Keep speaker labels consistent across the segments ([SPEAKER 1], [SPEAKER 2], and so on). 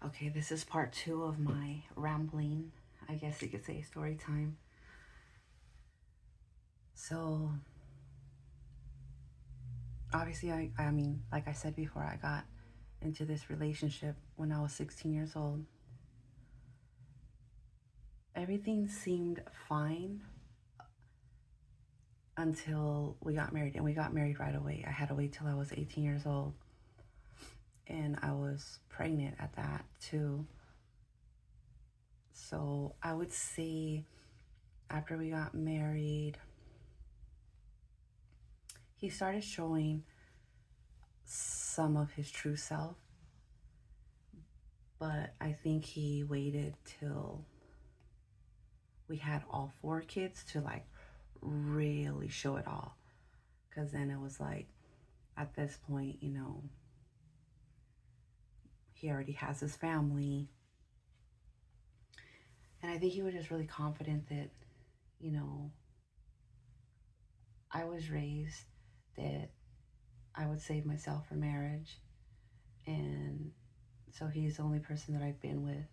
[SPEAKER 1] Okay, this is part two of my rambling, I guess you could say, story time. So, obviously, I mean, like I said before, I got into this relationship when I was 16 years old. Everything seemed fine until we got married, and we got married right away. I had to wait till I was 18 years old, and I was pregnant at that too. So, I would say after we got married, he started showing some of his true self, but I think he waited till we had all four kids to like really show it all. Because then it was like, at this point, he already has his family. And I think he was just really confident that, you know, I was raised that I would save myself for marriage. And so he's the only person that I've been with.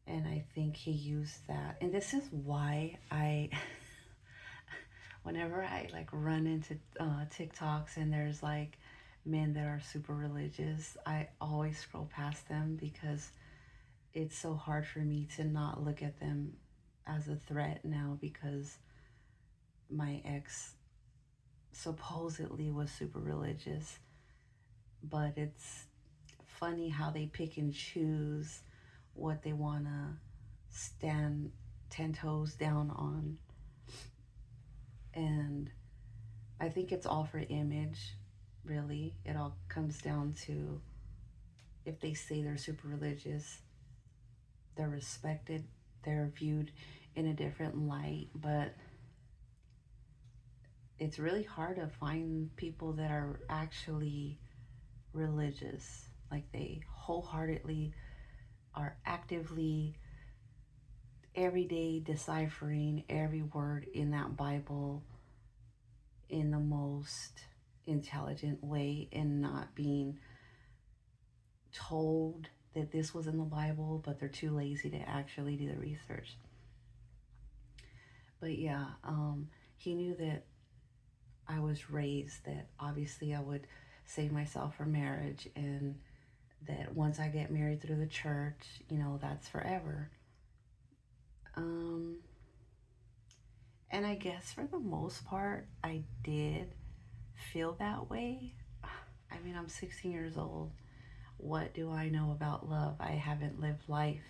[SPEAKER 1] And I think he used that. And this is why whenever I like run into TikToks and there's like men that are super religious, I always scroll past them because it's so hard for me to not look at them as a threat now because my ex supposedly was super religious. But it's funny how they pick and choose what they want to stand 10 toes down on. And I think it's all for image, really. It all comes down to if they say they're super religious, they're respected, they're viewed in a different light. But it's really hard to find people that are actually religious. Like they wholeheartedly are actively every day deciphering every word in that Bible in the most intelligent way and not being told that this was in the Bible, but they're too lazy to actually do the research. But yeah, he knew that I was raised that obviously I would save myself for marriage and that once I get married through the church, that's forever. Um, and I guess for the most part, I did feel that way. I mean, I'm 16 years old. What do I know about love? I haven't lived life.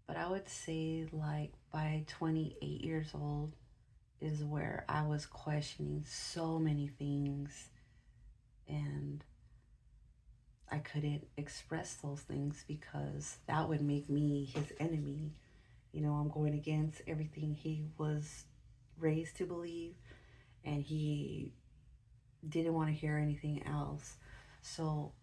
[SPEAKER 1] But I would say, like, by 28 years old is where I was questioning so many things and I couldn't express those things because that would make me his enemy. I'm going against everything he was raised to believe, and he didn't want to hear anything else. So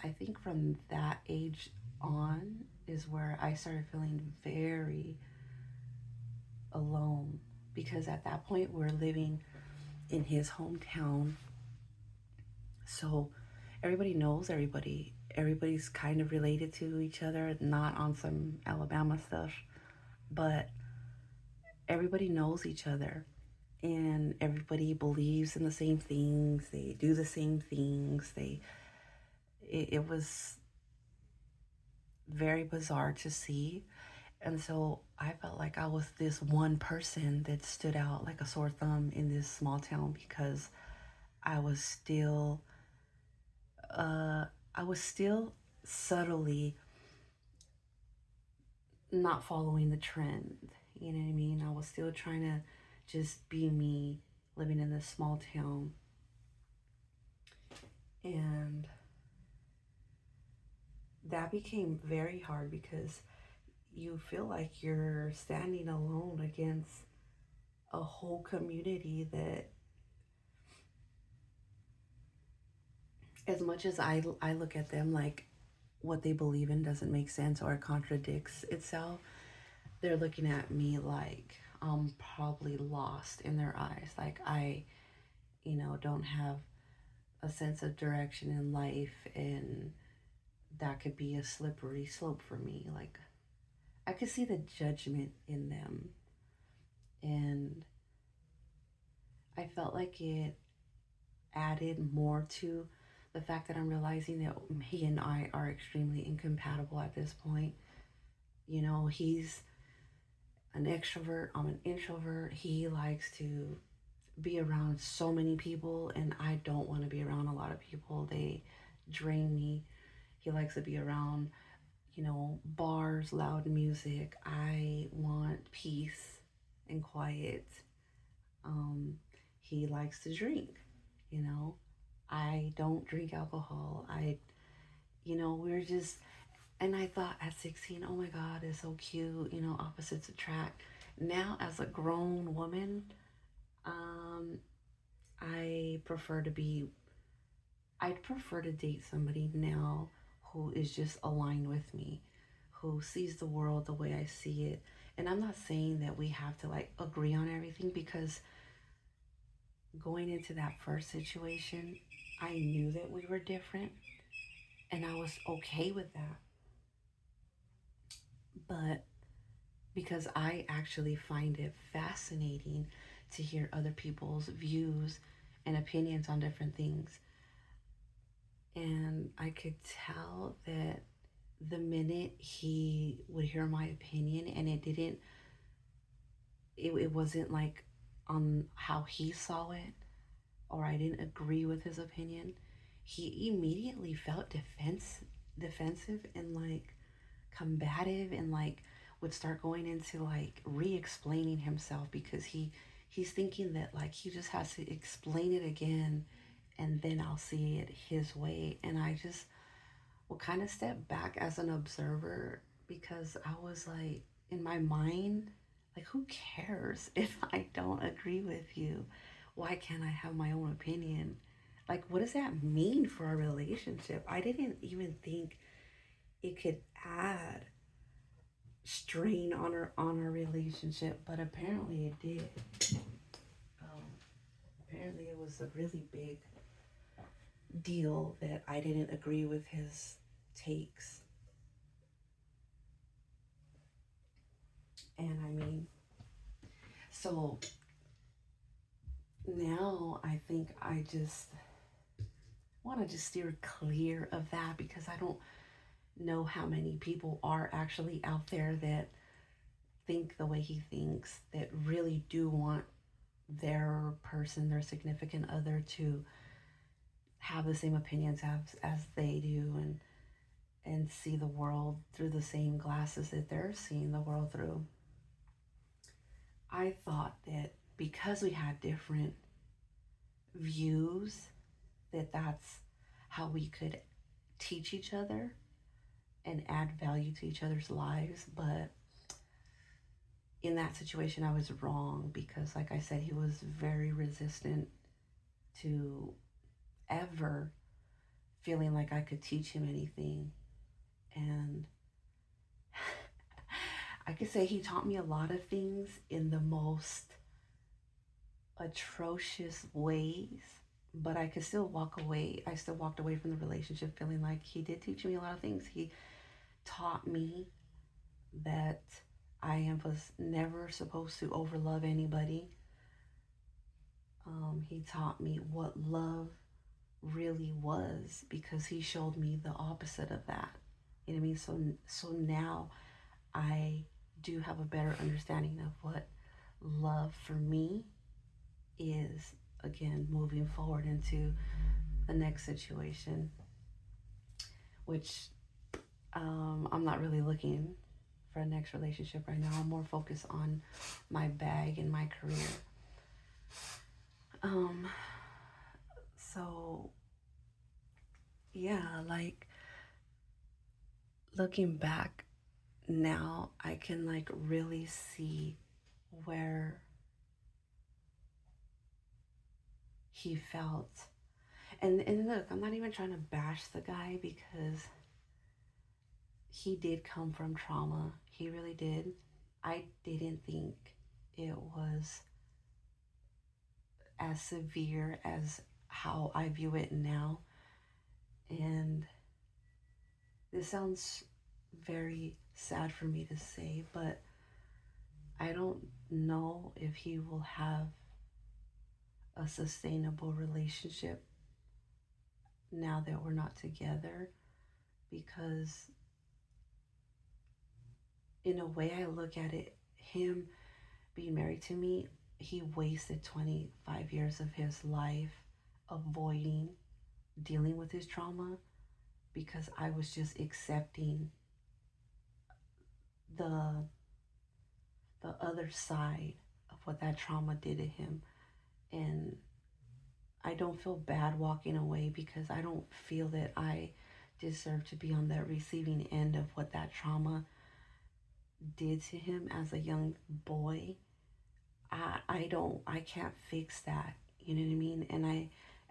[SPEAKER 1] I think from that age on is where I started feeling very alone because at that point we're living in his hometown. So everybody knows everybody. Everybody's kind of related to each other, not on some Alabama stuff, but everybody knows each other and everybody believes in the same things. They do the same things. It was very bizarre to see. And so I felt like I was this one person that stood out like a sore thumb in this small town because I was still, uh, I was still subtly not following the trend. You know what I mean? I was still trying to just be me living in this small town. And that became very hard because you feel like you're standing alone against a whole community that, as much as I look at them like what they believe in doesn't make sense or it contradicts itself, they're looking at me like I'm probably lost in their eyes. Like I don't have a sense of direction in life, and that could be a slippery slope for me. Like, I could see the judgment in them, and I felt like it added more to the fact that I'm realizing that he and I are extremely incompatible at this point. You know, he's an extrovert, I'm an introvert. He likes to be around so many people, and I don't want to be around a lot of people. They drain me. He likes to be around, bars, loud music. I want peace and quiet. Um, he likes to drink, you know. I don't drink alcohol. We're just, and I thought at 16, oh my God, it's so cute, opposites attract. Now, as a grown woman, um, I prefer to be, I'd prefer to date somebody now who is just aligned with me, who sees the world the way I see it. And I'm not saying that we have to like agree on everything, because going into that first situation, I knew that we were different and I was okay with that. But because I actually find it fascinating to hear other people's views and opinions on different things. And I could tell that the minute he would hear my opinion and it wasn't like on how he saw it, or I didn't agree with his opinion, he immediately felt defensive and like combative, and like would start going into like re-explaining himself, because he's thinking that like he just has to explain it again and then I'll see it his way. And I just will kind of step back as an observer, because I was like, in my mind, like, who cares if I don't agree with you? Why can't I have my own opinion? Like, what does that mean for a relationship? I didn't even think it could add strain on our relationship, but apparently it did. Um, Apparently it was a really big deal that I didn't agree with his takes. And I mean, so now I think I just want to just steer clear of that, because I don't know how many people are actually out there that think the way he thinks, that really do want their person, their significant other, to have the same opinions as they do, and see the world through the same glasses that they're seeing the world through. I thought that because we had different views, that that's how we could teach each other and add value to each other's lives. But in that situation, I was wrong, because, like I said, he was very resistant to ever feeling like I could teach him anything. And I could say he taught me a lot of things in the most atrocious ways, but I could still walk away. I still walked away from the relationship feeling like he did teach me a lot of things. He taught me that was never supposed to overlove anybody. He taught me what love really was, because he showed me the opposite of that. You know what I mean? So now I do have a better understanding of what love for me is, again, moving forward into the next situation, which I'm not really looking for a next relationship right now. I'm more focused on my bag and my career. Um, so yeah, like, looking back now, I can like really see where he felt. And look, I'm not even trying to bash the guy, because he did come from trauma. He really did. I didn't think it was as severe as how I view it now. And this sounds very sad for me to say, but I don't know if he will have a sustainable relationship now that we're not together, because in a way I look at it, him being married to me, he wasted 25 years of his life avoiding dealing with his trauma because I was just accepting the other side of what that trauma did to him. And I don't feel bad walking away because I don't feel that I deserve to be on the receiving end of what that trauma did to him as a young boy. I can't fix that. You know what I mean?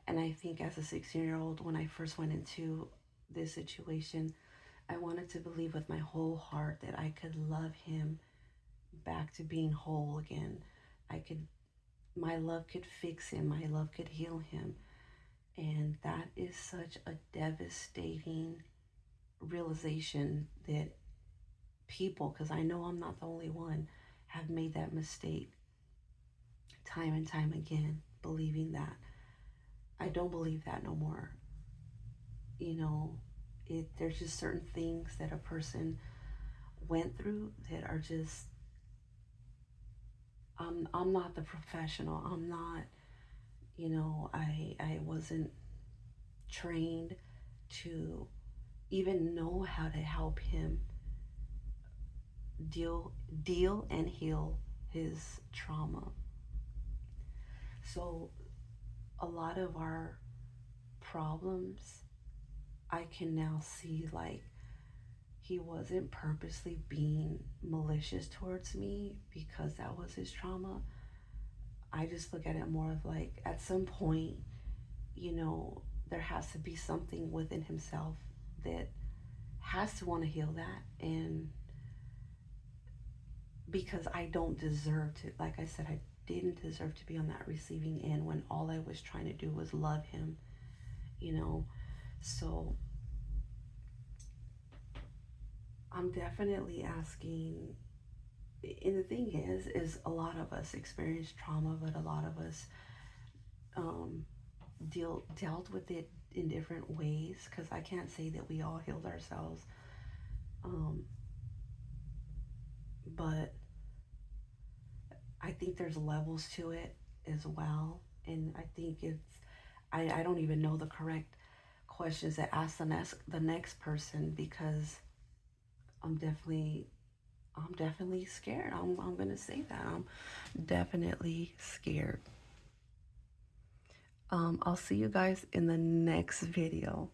[SPEAKER 1] And I think as a 16-year-old, when I first went into this situation, I wanted to believe with my whole heart that I could love him back to being whole again. I could, my love could fix him, my love could heal him. And that is such a devastating realization that people, because I know I'm not the only one, have made that mistake time and time again, believing that. I don't believe that no more. You know, there's just certain things that a person went through that are just, I'm not the professional. I'm not, I wasn't trained to even know how to help him deal deal and heal his trauma. So a lot of our problems, I can now see, like, he wasn't purposely being malicious towards me because that was his trauma. I just look at it more of like, at some point, there has to be something within himself that has to want to heal that. And because I don't deserve to, like I said, I didn't deserve to be on that receiving end when all I was trying to do was love him, you know. So I'm definitely asking, and the thing is a lot of us experience trauma, but a lot of us um, dealt with it in different ways. Because I can't say that we all healed ourselves, um, but I think there's levels to it as well. And I think I don't even know the correct questions to ask the next person, because I'm definitely I'm definitely scared. I'm gonna say that I'm definitely scared. I'll see you guys in the next video.